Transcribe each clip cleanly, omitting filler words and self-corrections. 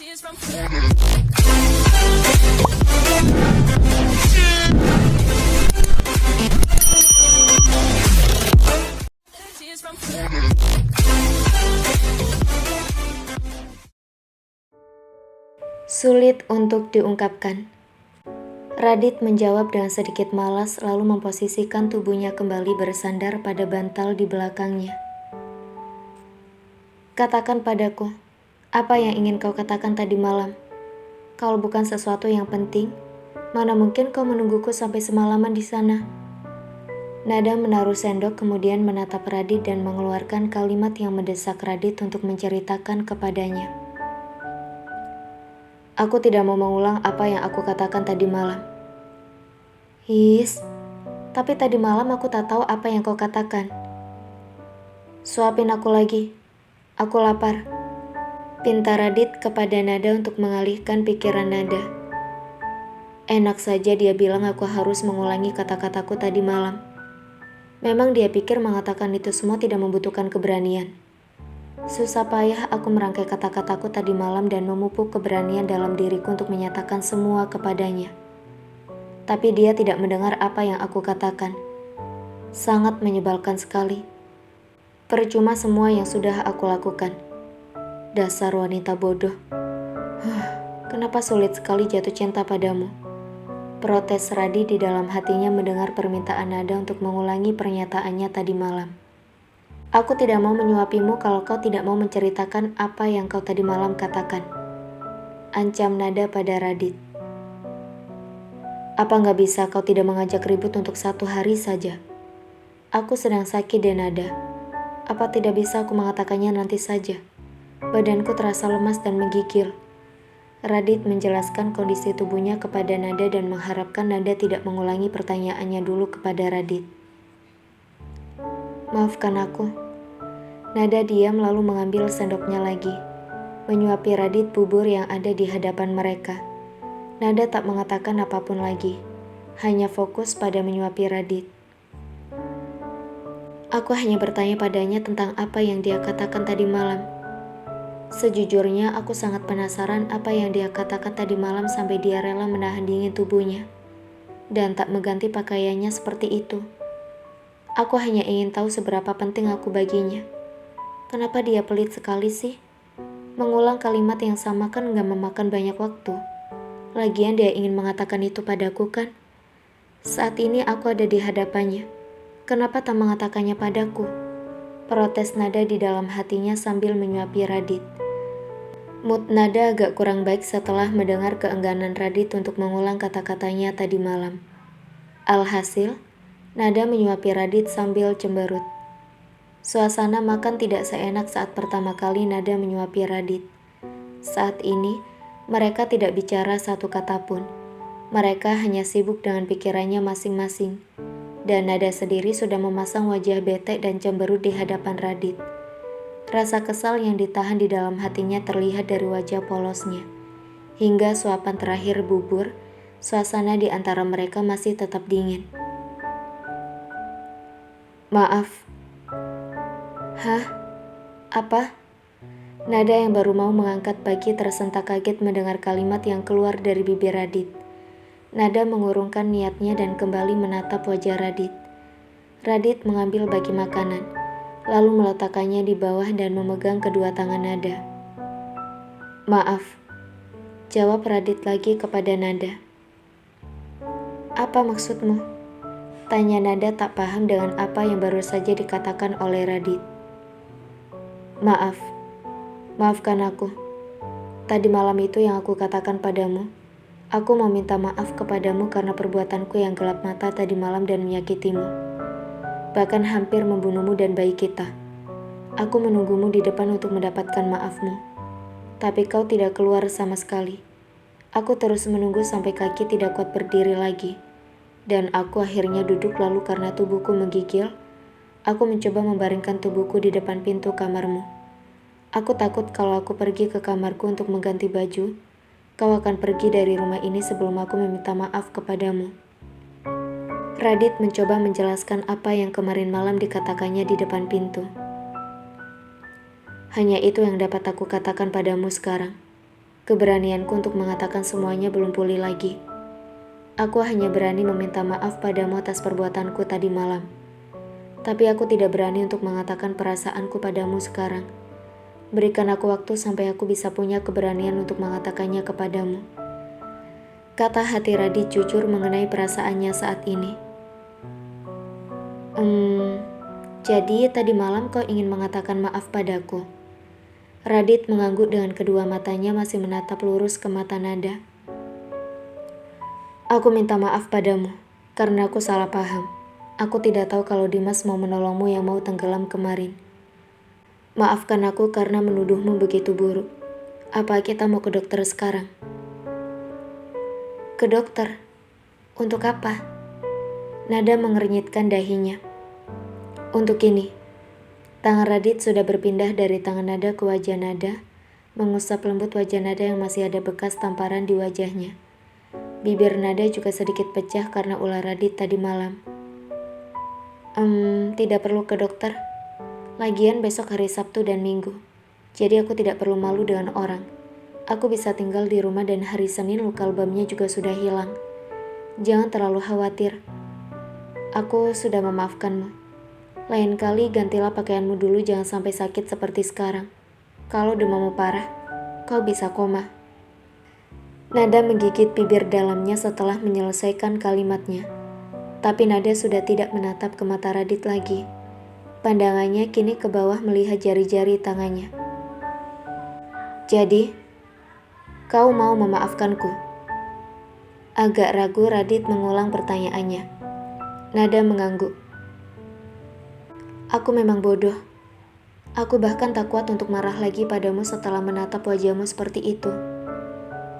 Sulit untuk diungkapkan. Radit menjawab dengan sedikit malas lalu memposisikan tubuhnya kembali bersandar pada bantal di belakangnya. Katakan padaku, apa yang ingin kau katakan tadi malam? Kalau bukan sesuatu yang penting, mana mungkin kau menungguku sampai semalaman di sana? Nada menaruh sendok kemudian menatap Radit dan mengeluarkan kalimat yang mendesak Radit untuk menceritakan kepadanya. Aku tidak mau mengulang apa yang aku katakan tadi malam. Tapi tadi malam aku tak tahu apa yang kau katakan. Suapin aku lagi. Aku lapar. Pinta Radit kepada Nada untuk mengalihkan pikiran Nada. Enak saja dia bilang aku harus mengulangi kata-kataku tadi malam. Memang dia pikir mengatakan itu semua tidak membutuhkan keberanian. Susah payah aku merangkai kata-kataku tadi malam dan memupuk keberanian dalam diriku untuk menyatakan semua kepadanya. Tapi dia tidak mendengar apa yang aku katakan. Sangat menyebalkan sekali. Percuma semua yang sudah aku lakukan. Dasar wanita bodoh. Kenapa sulit sekali jatuh cinta padamu? Protes Radit di dalam hatinya mendengar permintaan Nada untuk mengulangi pernyataannya tadi malam. Aku tidak mau menyuapimu kalau kau tidak mau menceritakan apa yang kau tadi malam katakan. Ancam Nada pada Radit. Apa nggak bisa kau tidak mengajak ribut untuk 1 hari saja? Aku sedang sakit deh Nada. Apa tidak bisa aku mengatakannya nanti saja? Badanku terasa lemas dan menggigil. Radit menjelaskan kondisi tubuhnya kepada Nada dan mengharapkan Nada tidak mengulangi pertanyaannya dulu kepada Radit. Maafkan aku. Nada diam lalu mengambil sendoknya lagi, menyuapi Radit bubur yang ada di hadapan mereka. Nada tak mengatakan apapun lagi, hanya fokus pada menyuapi Radit. Aku hanya bertanya padanya tentang apa yang dia katakan tadi malam. Sejujurnya aku sangat penasaran apa yang dia katakan tadi malam sampai dia rela menahan dingin tubuhnya dan tak mengganti pakaiannya seperti itu. Aku hanya ingin tahu seberapa penting aku baginya. Kenapa dia pelit sekali sih? Mengulang kalimat yang sama kan gak memakan banyak waktu. Lagian dia ingin mengatakan itu padaku kan? Saat ini aku ada di hadapannya. Kenapa tak mengatakannya padaku? Protes Nada di dalam hatinya sambil menyuapi Radit. Mood Nada agak kurang baik setelah mendengar keengganan Radit untuk mengulang kata-katanya tadi malam. Alhasil, Nada menyuapi Radit sambil cemberut. Suasana makan tidak seenak saat pertama kali Nada menyuapi Radit. Saat ini, mereka tidak bicara satu kata pun. Mereka hanya sibuk dengan pikirannya masing-masing. Dan Nada sendiri sudah memasang wajah bete dan cemberut di hadapan Radit. Rasa kesal yang ditahan di dalam hatinya terlihat dari wajah polosnya. Hingga suapan terakhir bubur, suasana di antara mereka masih tetap dingin. Maaf. Hah? Apa? Nada yang baru mau mengangkat baki tersentak kaget mendengar kalimat yang keluar dari bibir Radit. Nada mengurungkan niatnya dan kembali menatap wajah Radit. Radit mengambil baki makanan, lalu meletakkannya di bawah dan memegang kedua tangan Nada. Maaf, jawab Radit lagi kepada Nada. Apa maksudmu? Tanya Nada tak paham dengan apa yang baru saja dikatakan oleh Radit. Maafkan aku. Tadi malam itu yang aku katakan padamu. Aku mau minta maaf kepadamu karena perbuatanku yang gelap mata tadi malam dan menyakitimu. Bahkan hampir membunuhmu dan bayi kita. Aku menunggumu di depan untuk mendapatkan maafmu. Tapi kau tidak keluar sama sekali. Aku terus menunggu sampai kaki tidak kuat berdiri lagi. Dan aku akhirnya duduk lalu karena tubuhku menggigil, aku mencoba membaringkan tubuhku di depan pintu kamarmu. Aku takut kalau aku pergi ke kamarku untuk mengganti baju, kau akan pergi dari rumah ini sebelum aku meminta maaf kepadamu. Radit mencoba menjelaskan apa yang kemarin malam dikatakannya di depan pintu. Hanya itu yang dapat aku katakan padamu sekarang. Keberanianku untuk mengatakan semuanya belum pulih lagi. Aku hanya berani meminta maaf padamu atas perbuatanku tadi malam. Tapi aku tidak berani untuk mengatakan perasaanku padamu sekarang. Berikan aku waktu sampai aku bisa punya keberanian untuk mengatakannya kepadamu. Kata hati Radit jujur mengenai perasaannya saat ini. Jadi tadi malam kau ingin mengatakan maaf padaku? Radit mengangguk dengan kedua matanya masih menatap lurus ke mata Nada. Aku minta maaf padamu, karena aku salah paham. Aku tidak tahu kalau Dimas mau menolongmu yang mau tenggelam kemarin. Maafkan aku karena menuduhmu begitu buruk. Apa kita mau ke dokter sekarang? Ke dokter? Untuk apa? Nada mengernyitkan dahinya. Untuk ini. Tangan Radit sudah berpindah dari tangan Nada ke wajah Nada, mengusap lembut wajah Nada yang masih ada bekas tamparan di wajahnya. Bibir Nada juga sedikit pecah karena ulah Radit tadi malam. Tidak perlu ke dokter. Lagian besok hari Sabtu dan Minggu, jadi aku tidak perlu malu dengan orang. Aku bisa tinggal di rumah dan hari Senin luka lebamnya juga sudah hilang. Jangan terlalu khawatir. Aku sudah memaafkanmu. Lain kali gantilah pakaianmu dulu, jangan sampai sakit seperti sekarang. Kalau demammu parah, kau bisa koma. Nada menggigit bibir dalamnya setelah menyelesaikan kalimatnya. Tapi Nada sudah tidak menatap ke mata Radit lagi. Pandangannya kini ke bawah melihat jari-jari tangannya. Jadi, kau mau memaafkanku? Agak ragu Radit mengulang pertanyaannya. Nada mengangguk. Aku memang bodoh. Aku bahkan tak kuat untuk marah lagi padamu setelah menatap wajahmu seperti itu.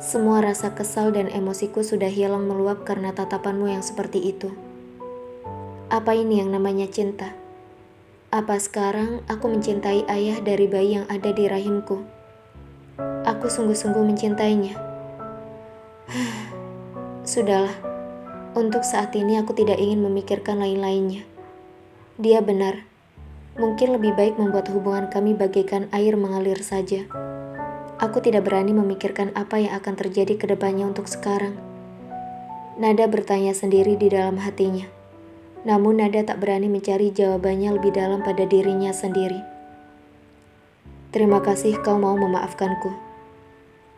Semua rasa kesal dan emosiku sudah hilang meluap karena tatapanmu yang seperti itu. Apa ini yang namanya cinta? Apa sekarang aku mencintai ayah dari bayi yang ada di rahimku? Aku sungguh-sungguh mencintainya. Sudahlah, untuk saat ini aku tidak ingin memikirkan lain-lainnya. Dia benar. Mungkin lebih baik membuat hubungan kami bagaikan air mengalir saja. Aku tidak berani memikirkan apa yang akan terjadi ke depannya untuk sekarang. Nada bertanya sendiri di dalam hatinya. Namun Nada tak berani mencari jawabannya lebih dalam pada dirinya sendiri. Terima kasih kau mau memaafkanku.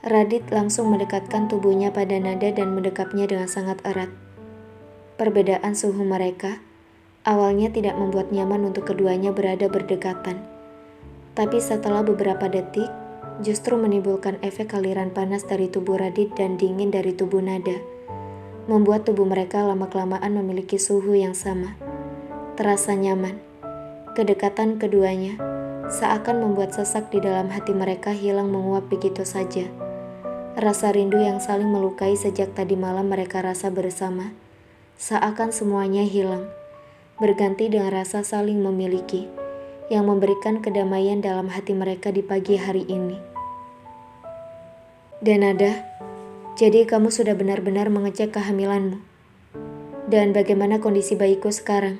Radit langsung mendekatkan tubuhnya pada Nada dan mendekapnya dengan sangat erat. Perbedaan suhu mereka awalnya tidak membuat nyaman untuk keduanya berada berdekatan. Tapi setelah beberapa detik, justru menimbulkan efek aliran panas dari tubuh Radit dan dingin dari tubuh Nada. Membuat tubuh mereka lama-kelamaan memiliki suhu yang sama. Terasa nyaman. Kedekatan keduanya seakan membuat sesak di dalam hati mereka hilang menguap begitu saja. Rasa rindu yang saling melukai sejak tadi malam mereka rasa bersama, seakan semuanya hilang. Berganti dengan rasa saling memiliki, yang memberikan kedamaian dalam hati mereka di pagi hari ini. Dan Nada, jadi kamu sudah benar-benar mengecek kehamilanmu. Dan bagaimana kondisi bayiku sekarang?